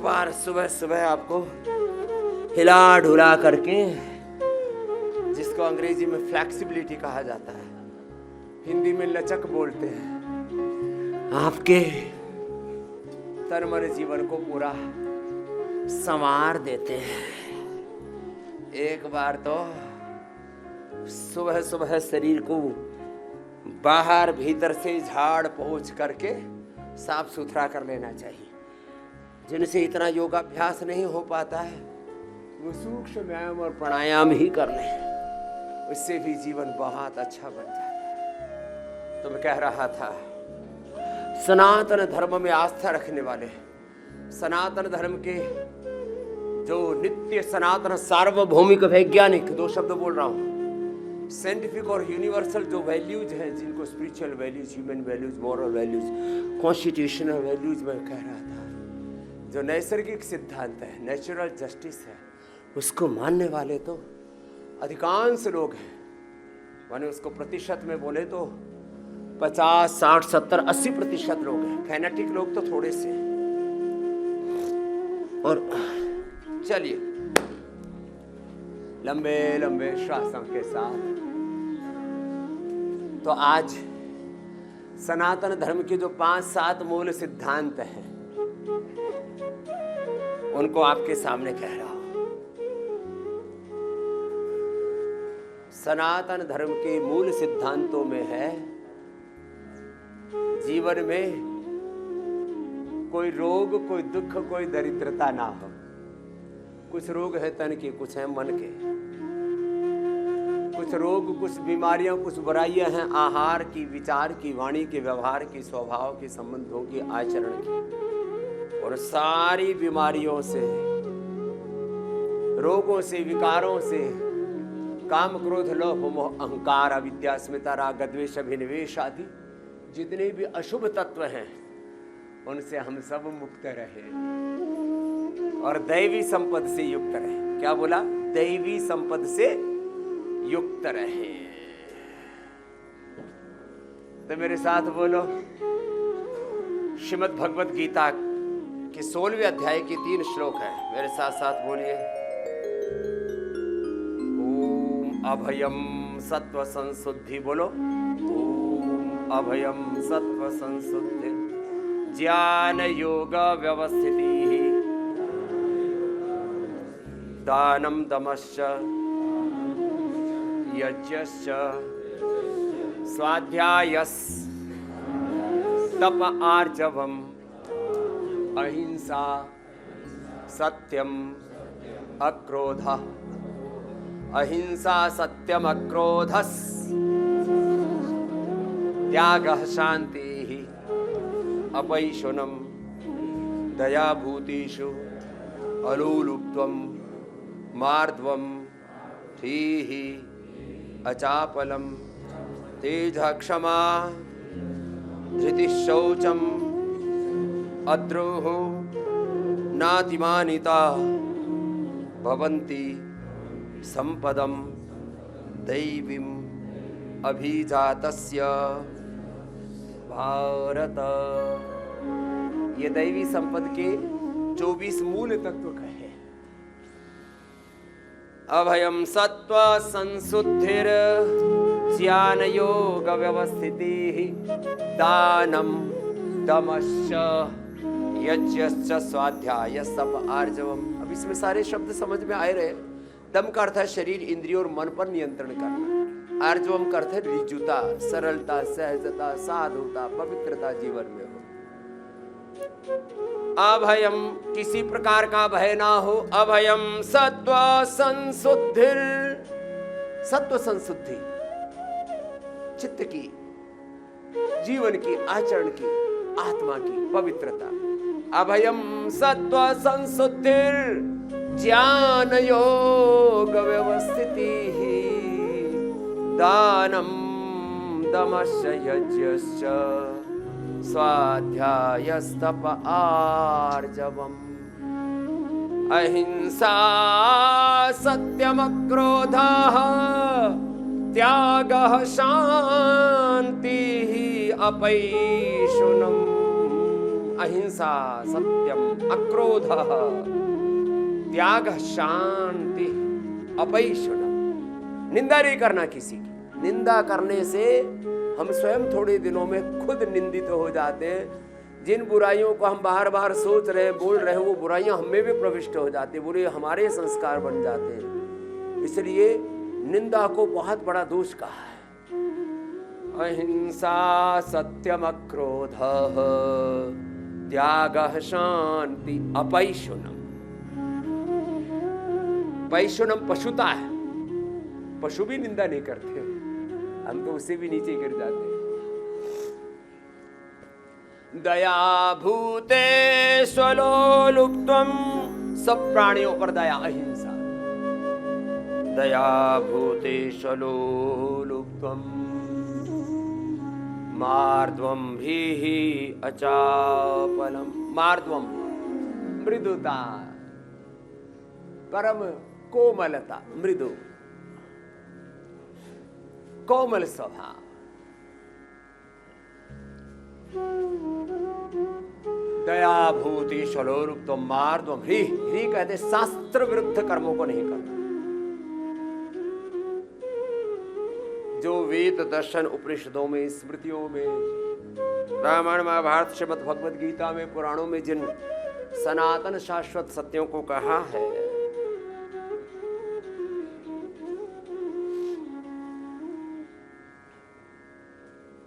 बार सुबह सुबह आपको हिला ढुला करके, जिसको अंग्रेजी में फ्लेक्सिबिलिटी कहा जाता है, हिंदी में लचक बोलते हैं, आपके तन मन जीवन को पूरा संवार देते हैं। एक बार तो सुबह सुबह शरीर को बाहर भीतर से झाड़ पोंछ करके साफ सुथरा कर लेना चाहिए। जिनसे इतना योगाभ्यास नहीं हो पाता है वो सूक्ष्म व्यायाम और प्राणायाम ही कर लें, उससे भी जीवन बहुत अच्छा बन जाता है। तो मैं कह रहा था, सनातन धर्म में आस्था रखने वाले, सनातन धर्म के जो नित्य सनातन सार्वभौमिक वैज्ञानिक, दो शब्द बोल रहा हूं, साइंटिफिक और यूनिवर्सल जो वैल्यूज हैं, जिनको spiritual values, human values, moral values, constitutional values में कह रहा था, जो नैसर्गिक सिद्धांत है, नेचुरल जस्टिस है, उसको मानने वाले तो अधिकांश लोग हैं। माने उसको प्रतिशत में बोले तो 50, 60, 70, 80% लोग हैं। फैनेटिक लोग तो थोड़े से। और चलिए लंबे लंबे श्वासों के साथ तो आज सनातन धर्म के जो 5-7 मूल सिद्धांत हैं उनको आपके सामने कह रहा हूं। सनातन धर्म के मूल सिद्धांतों में है, जीवन में कोई रोग, कोई दुख, कोई दरिद्रता ना हो। कुछ रोग है तन के, कुछ है मन के, कुछ रोग, कुछ बीमारियां, कुछ बुराइयां हैं आहार की, विचार की, वाणी के, व्यवहार की, स्वभाव की, संबंधों की, आचरण की। और सारी बीमारियों से, रोगों से, विकारों से, काम, क्रोध, लोभ, मोह, अहंकार, अविद्या, अस्मिता, राग, द्वेष, अभिनिवेश आदि जितने भी अशुभ तत्व हैं उनसे हम सब मुक्त रहे और दैवी संपद से युक्त रहे। क्या बोला? दैवी संपद से युक्त रहे। तो मेरे साथ बोलो, श्रीमद् भगवत गीता के 16वें अध्याय के 3 श्लोक हैं, मेरे साथ साथ बोलिए। ओम अभयम सत्व संशुद्धि, बोलो ओम अभयम सत्व संशुद्धि, ज्ञान योग व्यवस्थिति, दानम दमश्च यज्ञश्च स्वाध्यायस तप आर्जवम अहिंसा सत्यम अक्रोध, अहिंसा सत्यम अक्रोधस, त्यागः शांति अपैशुनम, दया भूतेषु अलूलुप्त्वम, मार्द्वम धीहि अचापलम, तेजः क्षमा धृतिः शौचम, अद्रोहो नातिमानिता, भवन्ति संपदम दैवीम अभिजातस्य भारत। ये दैवी संपद के 24 मूल तत्व कहे। अभयम सत्व संशुद्धिर, ज्ञान योग व्यवस्थिति, दानम दमश्च यज्ञश्च स्वाध्याय तप आर्जवम। अब इसमें सारे शब्द समझ में आए रहे। दम का अर्थ है शरीर, इंद्रियों और मन पर नियंत्रण करना। आर्जवम का अर्थ है ऋजुता, सरलता, सहजता, साधुता, पवित्रता जीवन में हो। अभयम, किसी प्रकार का भय ना हो। अभयम सत्व संशुद्धिर, सत्व संशुद्धि, चित्त की, जीवन की, आचरण की, आत्मा की पवित्रता। अभयम सत्व संशुद्धिर, ज्ञान योग व्यवस्थिति, दानम दमश्च यज्ञश्च स्वाध्यायस्तप आर्जवम, अहिंसा सत्यमक्रोधः, त्यागः शान्तिः अपैशुनम्। अहिंसा सत्यम अक्रोध त्याग शांति अपैशुनम। निंदा नहीं करना किसी की। निंदा करने से हम स्वयं थोड़े दिनों में खुद निंदित हो जाते हैं। जिन बुराइयों को हम बार बार सोच रहे हैं, बोल रहे हैं, वो बुराइयां हमें भी प्रविष्ट हो जाती है, बुरे हमारे संस्कार बन जाते हैं। इसलिए निंदा को बहुत बड़ा दोष कहा है। अहिंसा सत्यम अक्रोध त्याग शांति अपैशुनम। पैशुनम पशुता है, पशु भी निंदा नहीं करते, हम तो उससे भी नीचे गिर जाते हैं। दया भूते स्वलोलुप्त्वम, सब प्राणियों पर दया, अहिंसा। दया भूते स्वलोलुप्त्वम मार्द्वम भी अचापलम। मार्द्वम मृदुता, परम कोमलता, मृदु कोमल स्वभाव। दया भूति शलोरूप तो मार्द्वम ह्री कहते शास्त्र विरुद्ध कर्मों को नहीं करना। जो वेद दर्शन उपनिषदों में, स्मृतियों में, रामायण महाभारत श्रीमद् भगवद गीता में, पुराणों में जिन सनातन शाश्वत सत्यों को कहा है,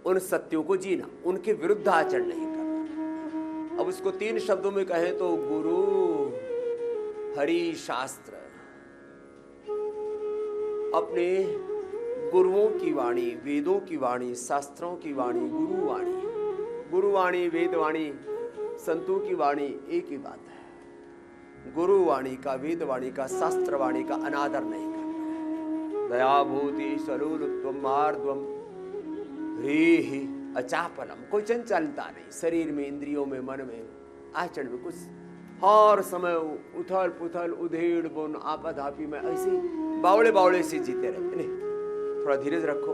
उन सत्यों को जीना, उनके विरुद्ध आचरण नहीं करना। अब उसको 3 शब्दों में कहें तो गुरु, हरि, शास्त्र। अपने गुरुओं की वाणी, वेदों की वाणी, शास्त्रों की वाणी, गुरुवाणी, वेदवाणी, संतों की वाणी एक ही बात है। गुरुवाणी का, वेदवाणी का, शास्त्रवाणी का अनादर नहीं करना। दयाभूति सलूलुत्वम मार्द्वम ह्रीहि अचापलम। कोई चंचलता नहीं शरीर में, इंद्रियों में, मन में, आचरण में। कुछ हर समय उथल पुथल, उधेड़ बुन, आपाधापी में ऐसे बावड़े बावड़े से जीते रहते। नहीं, थोड़ा धीरज रखो,